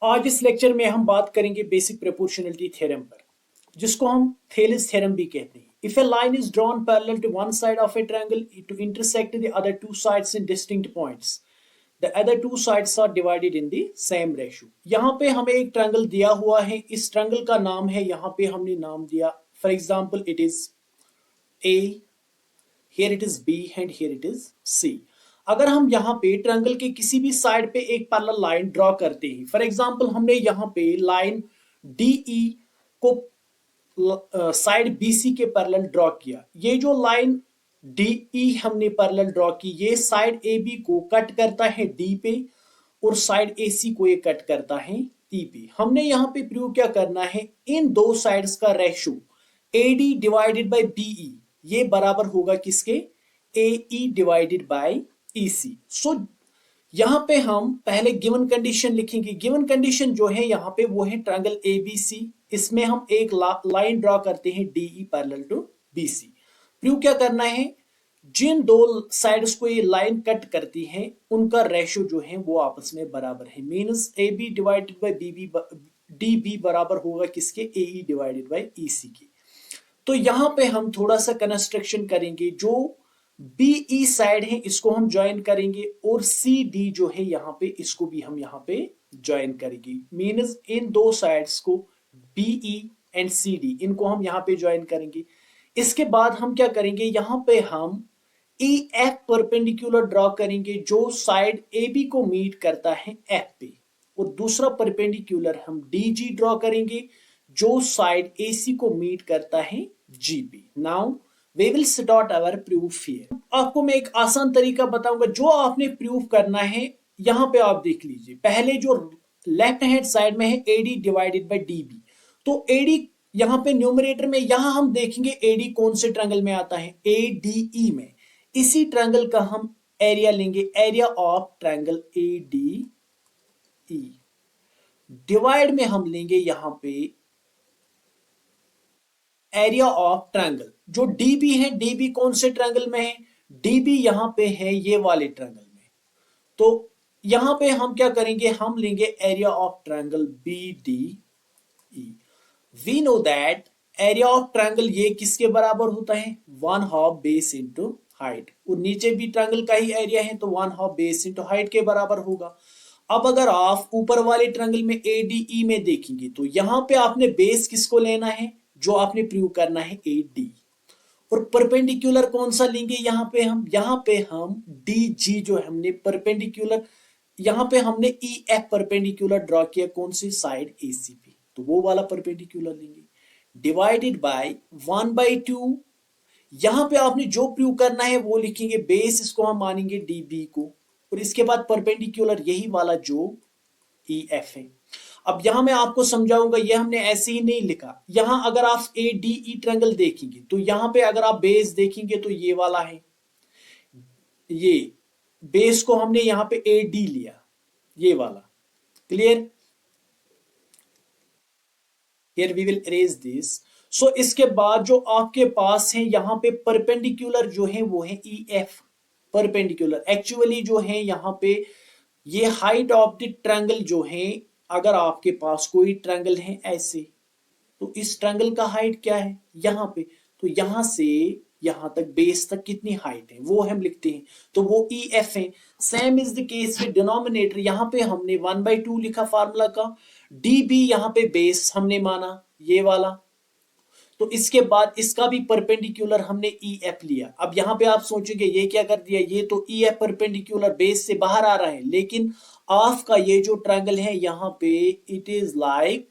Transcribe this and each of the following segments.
आज इस लेक्चर में हम बात करेंगे बेसिक प्रोपोर्शनलिटी थ्योरम पर, जिसको हम थेलिस थ्योरम भी कहते हैं। If a line is drawn parallel to one side of a triangle to intersect the other two sides in distinct points, the other two sides are divided in the same ratio. यहाँ पे हमें एक triangle दिया हुआ है, इस triangle का नाम है, यहाँ पे हमने नाम दिया, for example it is a, here it is b and here it is c. अगर हम यहाँ पे ट्रायंगल के किसी भी साइड पे एक पैरेलल लाइन ड्रॉ करते हैं, फॉर एग्जांपल हमने यहाँ पे लाइन डीई को साइड बीसी के पैरेलल ड्रॉ किया। ये जो लाइन डीई हमने पैरेलल ड्रॉ की, ये साइड ए बी को कट करता है डी पे और साइड ए सी को ये कट करता है ई पे। हमने यहाँ पे प्रूव क्या करना है, इन दो साइड्स का ratio AD divided by BE ये बराबर होगा किसके, AE divided by EC। So यहां पे हम पहले गिवन कंडीशन लिखेंगे। गिवन कंडीशन जो है यहां पे वो है ट्रायंगल ABC, इसमें हम एक लाइन ड्रॉ करते हैं DE parallel to BC। Prove क्या करना है, जिन दो साइड्स को ये लाइन कट करती है उनका रेशियो जो है वो आपस में बराबर है। Means AB divided by DB बराबर होगा किसके, AE डिवाइडेड बाय EC के। तो यहां पे हम थोड़ा सा कंस्ट्रक्शन करेंगे, जो BE साइड है इसको हम ज्वाइन करेंगे और CD जो है यहाँ पे इसको भी हम यहाँ पे ज्वाइन करेंगे। मींस इन दो साइड्स को BE एंड CD इनको हम यहाँ पे ज्वाइन करेंगे। इसके बाद हम क्या करेंगे, यहाँ पे हम EF परपेंडिकुलर ड्रॉ करेंगे जो साइड AB को मीट करता है F पे, और दूसरा परपेंडिकुलर हम DG ड्रॉ करेंगे जो साइड AC को मीट करता है G पे। Now We will start our proof here। आपको मैं एक आसान तरीका बताऊंगा जो आपने प्रूफ करना है। यहां पे आप देख लीजिए, पहले जो लेफ्ट हैंड साइड में है AD डिवाइडेड बाय DB, तो AD यहां पे न्यूमरेटर में, यहां हम देखेंगे AD कौन से ट्रायंगल में आता है, ADE में। इसी ट्रायंगल का हम एरिया लेंगे, area of triangle ADE। Divide में हम लेंगे यहां पे एरिया ऑफ ट्रायंगल। जो DB है, DB कौन से ट्रायंगल में है, DB यहां पे है ये वाले ट्रायंगल में। तो यहां पे हम क्या करेंगे, हम लेंगे area of triangle BDE। We know that area of triangle ये किसके बराबर होता है, 1/2 बेस इंटू हाइट, और नीचे भी ट्रायंगल का ही एरिया है तो 1/2 बेस इंटू हाइट के बराबर होगा। अब अगर आप ऊपर वाले ट्रायंगल में ADE में देखेंगे तो यहां पे आपने बेस किसको लेना है, जो आपने प्रूव करना है AD, और परपेंडिकुलर कौन सा लेंगे, यहां पे हम DG जो हमने परपेंडिकुलर, यहां पे हमने EF परपेंडिकुलर ड्रॉ किया कौन सी साइड AC पे, तो वो वाला परपेंडिकुलर लेंगे। डिवाइडेड बाय 1/2, यहां पे आपने जो प्रूव करना है वो लिखेंगे, बेस इसको हम मानेंगे DB को, और इसके बाद परपेंडिकुलर यही वाला जो EF है। अब यहां मैं आपको समझाऊंगा, ये हमने ऐसे ही नहीं लिखा। यहां अगर आप ADE ट्रायंगल देखेंगे तो यहां पे अगर आप बेस देखेंगे तो ये वाला है, ये बेस को हमने यहां पे AD लिया, ये वाला। Clear, here we will erase this. So इसके बाद जो आपके पास है यहां पे परपेंडिकुलर जो है वो है EF परपेंडिकुलर। एक्चुअली जो है यहां पे ये हाइट ऑफ द ट्रायंगल जो है, अगर आपके पास कोई ट्रायंगल है ऐसे, तो इस ट्रायंगल का हाइट क्या है यहां पे, तो यहां से यहां तक बेस तक कितनी हाइट है वो हम लिखते हैं, तो वो EF है। Same is the case with denominator, यहां पे हमने 1/2 लिखा फार्मूला का, DB यहां पे बेस हमने माना ये वाला, तो इसके बाद इसका भी परपेंडिकुलर हमने EF लिया। अब यहां पे आप सोचेंगे ये क्या कर दिया, ये तो EF परपेंडिकुलर बेस से बाहर आ रहा है, लेकिन ऑफ का ये जो ट्रायंगल है यहां पे इट इज लाइक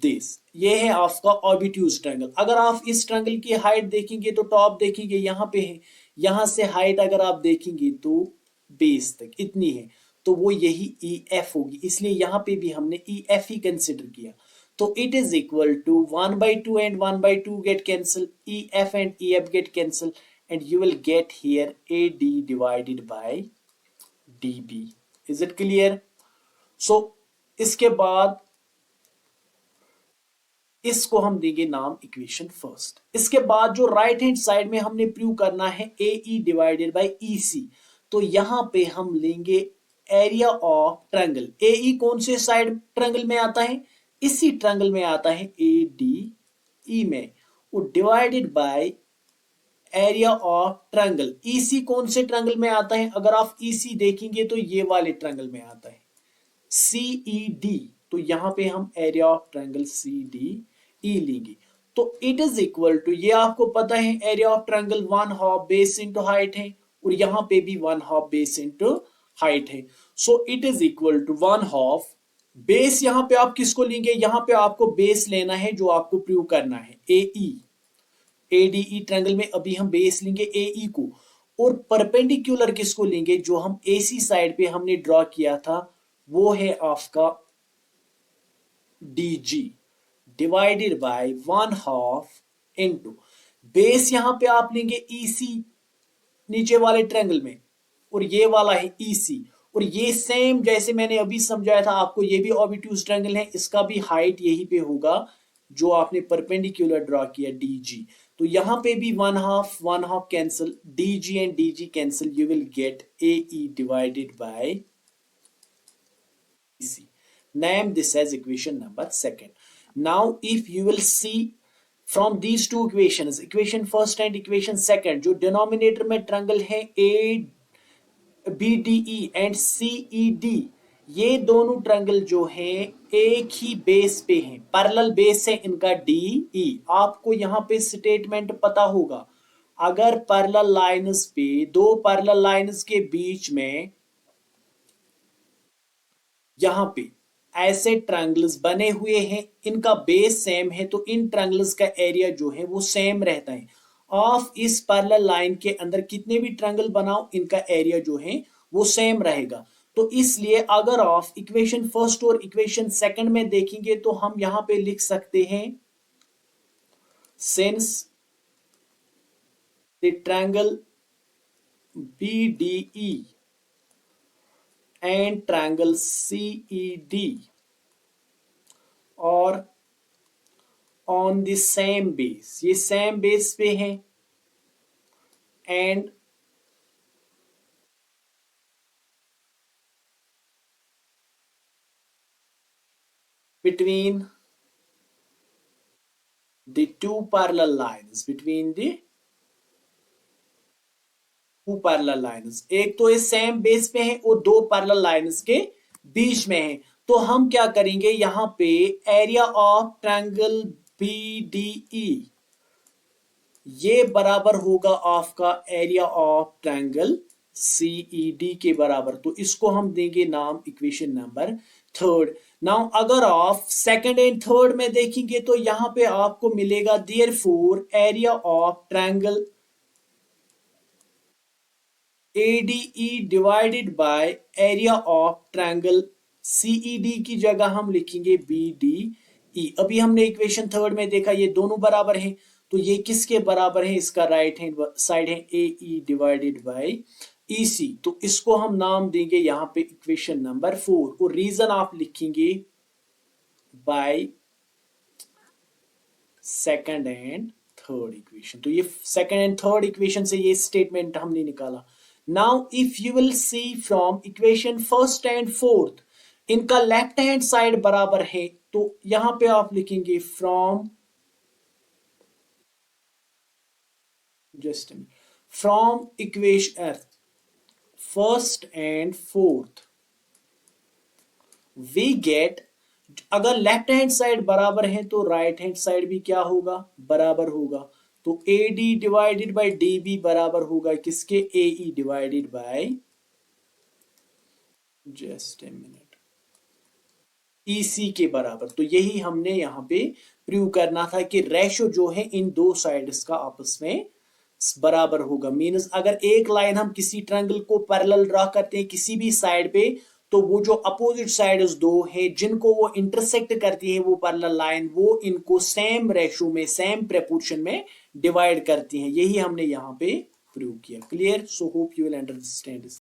दिस, ये है ऑफ का ऑबिट्यूज ट्रायंगल। अगर आप इस ट्रायंगल की हाइट देखेंगे तो टॉप देखेंगे यहां पे है, यहां से हाइट अगर आप देखेंगे तो बेस तक इतनी है, तो वो यही EF होगी, इसलिए यहां पे भी हमने EF ही कंसिडर किया। तो it is equal to 1/2 and 1/2 get cancel, EF and EF get cancel, and you will get here AD divided by DB। Is it clear? So इसके बाद इसको हम देंगे नाम इक्वेशन फर्स्ट। इसके बाद जो राइट हैंड साइड में हमने प्रूव करना है AE डिवाइडेड बाय EC, तो यहां पे हम लेंगे एरिया ऑफ ट्रायंगल, ए ई कौन से साइड ट्रायंगल में आता है, इसी ट्रायंगल में आता है ए डी ई में, वो divided by area of triangle, EC कौन से ट्रायंगल में आता है, अगर आप ईसी देखेंगे तो ये वाले ट्रायंगल में आता है सीई डी, तो यहां पे हम area of triangle C D E लेंगे। तो इट इज इक्वल टू, ये आपको पता है area of triangle 1/2 base into height है, और यहां पे भी 1/2 बेस इंटू हाइट है। So it is equal to 1/2 base, यहां पे आप किसको लेंगे, यहां पे आपको बेस लेना है जो आपको प्रूव करना है एई, एडीई ट्रायंगल में अभी हम बेस लेंगे एई को, और परपेंडिकुलर किसको लेंगे, जो हम एसी साइड पे हमने ड्रॉ किया था वो है आपका DG divided by 1/2 into base, यहां पे आप लेंगे ईसी नीचे वाले ट्रायंगल में, और ये वाला है ईसी, और ये सेम जैसे मैंने अभी समझाया था आपको, ये भी ऑबिट्यूज ट्रायंगल है, इसका भी हाइट यही पे होगा जो आपने परपेंडिकुलर ड्रॉ किया डीजी। तो यहां पे भी 1/2 cancel, DG and DG cancel, you will get AE divided bye EC. Name this as equation number second. Now if you will see from these two equations, equation first and equation second, जो denominator में triangle है ABDE and CED, ये दोनों triangle जो हैं एक ही base पे हैं, पैरेलल बेस है इनका DE। आपको यहाँ पे स्टेटमेंट पता होगा, अगर पैरेलल लाइंस पे, दो पैरेलल लाइंस के बीच में यहां पे ऐसे ट्रायंगल्स बने हुए हैं, इनका बेस सेम है, तो इन ट्रायंगल्स का एरिया जो है वो सेम रहता है। ऑफ इस पैरेलल लाइन के अंदर कितने भी ट्रायंगल बनाओ, इनका एरिया जो है वो सेम रहेगा। तो इसलिए अगर आप इक्वेशन फर्स्ट और इक्वेशन सेकंड में देखेंगे तो हम यहां पे लिख सकते हैं, since the triangle BDE and triangle CED और on the same base, ये same base पे हैं, and between the two parallel lines, between the two parallel lines, एक तो ये सेम बेस पे है और दो पैरेलल लाइंस के बीच में है, तो हम क्या करेंगे, यहां पे एरिया ऑफ ट्रायंगल BDE ये बराबर होगा आपका एरिया ऑफ ट्रायंगल CED के बराबर, तो इसको हम देंगे नाम इक्वेशन नंबर थर्ड। नाउ अगर आप सेकंड एंड थर्ड में देखेंगे तो यहां पे आपको मिलेगा therefore area of triangle ADE divided by area of triangle CED की जगह हम लिखेंगे BDE। अभी हमने इक्वेशन थर्ड में देखा ये दोनों बराबर हैं, तो ये किसके बराबर है, इसका राइट हैंड साइड है AE डिवाइडेड बाय EC, तो इसको हम नाम देंगे यहां पे इक्वेशन नंबर 4, और रीजन आप लिखेंगे by second and third equation. तो ये सेकंड एंड थर्ड इक्वेशन से ये स्टेटमेंट हमने निकाला। Now if you will see from equation first and fourth, इनका लेफ्ट हैंड साइड बराबर है, तो यहां पे आप लिखेंगे from, just from equation first and fourth we get, अगर लेफ्ट हैंड साइड बराबर है तो राइट हैंड साइड भी क्या होगा, बराबर होगा। तो AD डिवाइडेड बाय DB बराबर होगा किसके, AE divided by, just a minute, EC के बराबर। तो यही हमने यहां पे प्रूव करना था कि रेशो जो है इन दो साइड्स का आपस में बराबर होगा। मींस अगर एक लाइन हम किसी ट्रायंगल को पैरेलल ड्रा करते हैं किसी भी साइड पे, तो वो जो अपोजिट साइड्स दो है जिनको वो इंटरसेक्ट करती है वो पैरेलल लाइन, वो इनको सेम रेशो में, सेम प्रपोर्शन में डिवाइड करती हैं। यही हमने यहाँ पे प्रूव किया। Clear? So hope you will understand.